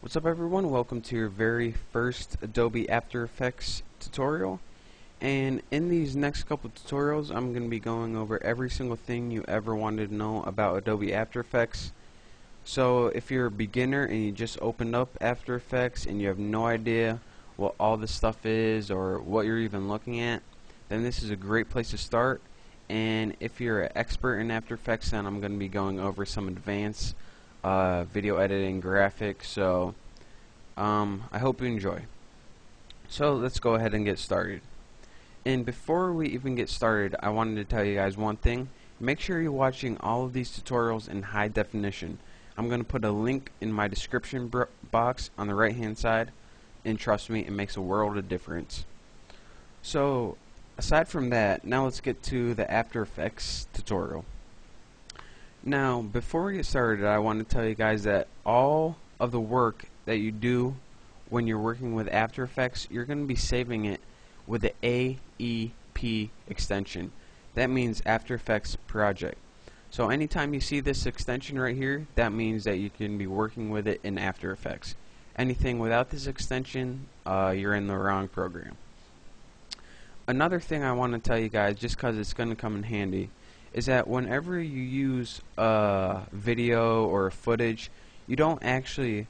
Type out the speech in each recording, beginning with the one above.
What's up everyone, welcome to your very first Adobe After Effects tutorial. And in these next couple tutorials I'm going to be going over every single thing you ever wanted to know about Adobe After Effects. So if you're a beginner and you just opened up After Effects and you have no idea what all this stuff is or what you're even looking at, then this is a great place to start. And if you're an expert in After Effects, then I'm going to be going over some advanced video editing, graphics, so I hope you enjoy. So let's go ahead and get started. And before we even get started, I wanted to tell you guys one thing. Make sure you're watching all of these tutorials in high definition. I'm going to put a link in my description box on the right hand side, and trust me, it makes a world of difference. So aside from that, now let's get to the After Effects tutorial. Now, before we get started, I want to tell you guys that all of the work that you do when you're working with After Effects, you're going to be saving it with the AEP extension. That means After Effects Project. So anytime you see this extension right here, that means that you can be working with it in After Effects. Anything without this extension, you're in the wrong program. Another thing I want to tell you guys, just because it's going to come in handy, is that whenever you use a video or footage, you don't actually,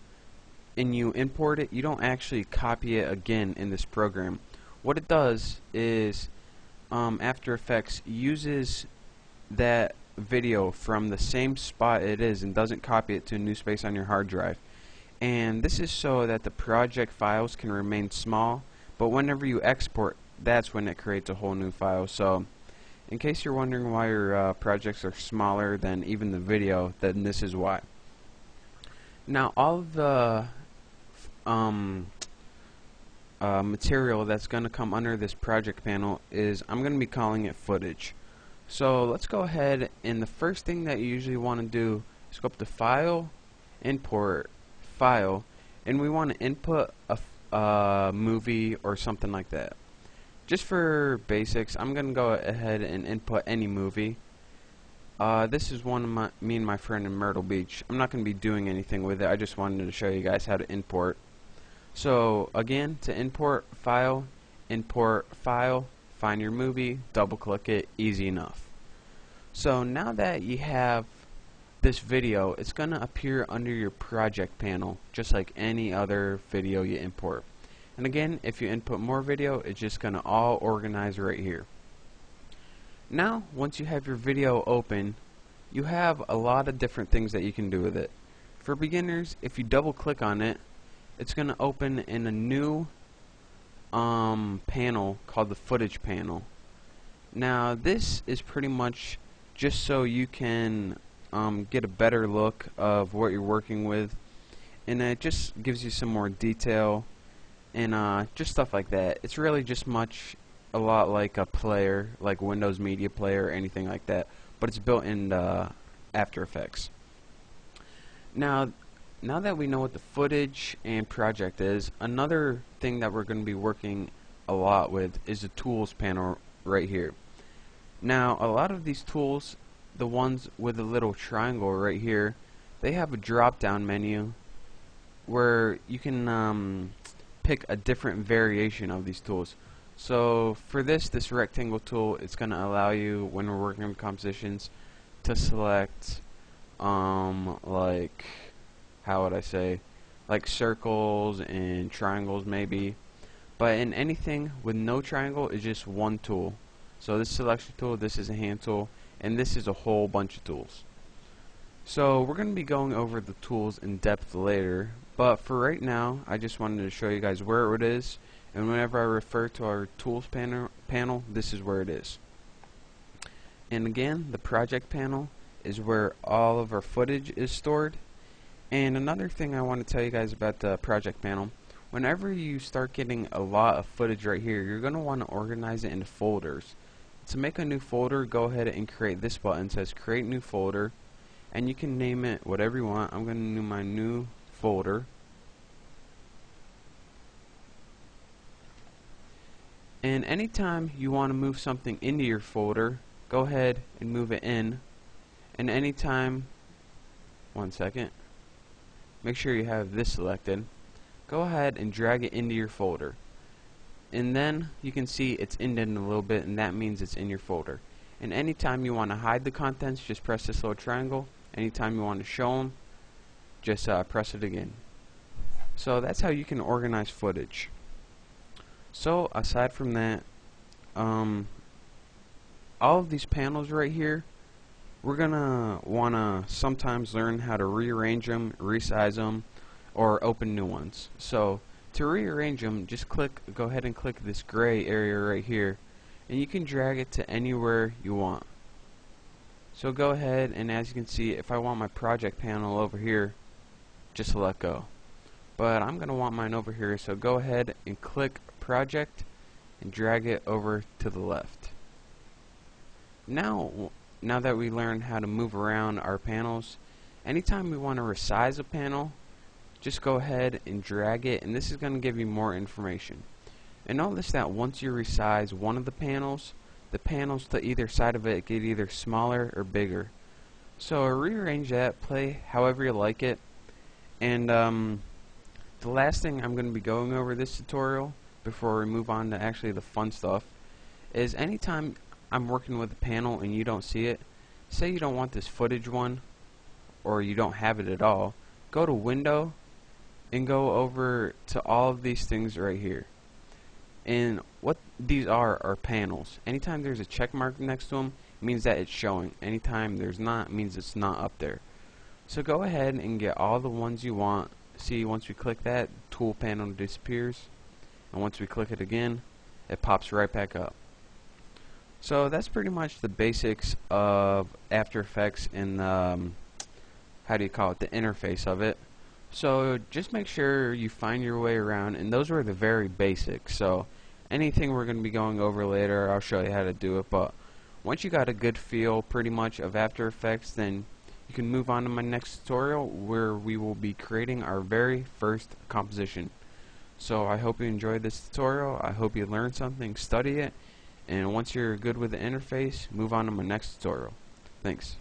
and you import it, you don't actually copy it again in this program. What it does is After Effects uses that video from the same spot it is and doesn't copy it to a new space on your hard drive. And this is so that the project files can remain small, but whenever you export, that's when it creates a whole new file. So in case you're wondering why your projects are smaller than even the video, then this is why. Now all of the material that's going to come under this project panel is, I'm going to be calling it footage. So let's go ahead, and the first thing that you usually want to do is go up to File, Import, File, and we want to input a movie or something like that. Just for basics, I'm going to go ahead and input any movie. This is one of me and my friend in Myrtle Beach. I'm not going to be doing anything with it. I just wanted to show you guys how to import. So again, to import file, find your movie, double click it, easy enough. So now that you have this video, it's going to appear under your project panel just like any other video you import. And again, if you input more video, it's just going to all organize right here. Now, once you have your video open, you have a lot of different things that you can do with it. For beginners, if you double click on it, it's going to open in a new panel called the footage panel. Now, this is pretty much just so you can get a better look of what you're working with, and it just gives you some more detail and just stuff like that. It's really just a lot like a player, like Windows Media Player or anything like that, but it's built in After Effects. Now that we know what the footage and project is, another thing that we're going to be working a lot with is the tools panel right here. Now, a lot of these tools, the ones with the little triangle right here, they have a drop down menu where you can pick a different variation of these tools. So for this rectangle tool, it's going to allow you, when we're working with compositions, to select like, how would I say, like circles and triangles maybe. But in anything with no triangle, it's just one tool. So this selection tool, this is a hand tool, and this is a whole bunch of tools. So we're going to be going over the tools in depth later, but for right now, I just wanted to show you guys where it is, and whenever I refer to our tools panel, this is where it is. And again, the project panel is where all of our footage is stored. And another thing I want to tell you guys about the project panel, whenever you start getting a lot of footage right here, you're going to want to organize it into folders. To make a new folder, go ahead and create this button. It says create new folder, and you can name it whatever you want. I'm going to name my new folder. And anytime you want to move something into your folder, go ahead and move it in. And anytime, one second, make sure you have this selected. Go ahead and drag it into your folder. And then you can see it's indented a little bit, and that means it's in your folder. And anytime you want to hide the contents, just press this little triangle. Anytime you want to show them, just press it again. So that's how you can organize footage. So aside from that, all of these panels right here, we're gonna wanna sometimes learn how to rearrange them, resize them, or open new ones. So to rearrange them, just go ahead and click this gray area right here, and you can drag it to anywhere you want. So go ahead, and as you can see, if I want my project panel over here, just let go. But I'm gonna want mine over here, so go ahead and click project and drag it over to the left. Now that we learned how to move around our panels, anytime we want to resize a panel, just go ahead and drag it, and this is going to give you more information. And notice that once you resize one of the panels to either side of it get either smaller or bigger. So rearrange that, play however you like it. And the last thing I'm going to be going over this tutorial before we move on to actually the fun stuff is anytime I'm working with a panel and you don't see it, say you don't want this footage one or you don't have it at all, go to Window and go over to all of these things right here. And what these are panels. Anytime there's a check mark next to them, it means that it's showing. Anytime there's not, it means it's not up there. So go ahead and get all the ones you want. See, once we click that, tool panel disappears, and once we click it again, it pops right back up. So that's pretty much the basics of After Effects and how do you call it, the interface of it. So just make sure you find your way around, and those were the very basics. So anything we're going to be going over later, I'll show you how to do it. But once you got a good feel pretty much of After Effects, then you can move on to my next tutorial where we will be creating our very first composition. So I hope you enjoyed this tutorial. I hope you learned something, study it, and once you're good with the interface, move on to my next tutorial. Thanks.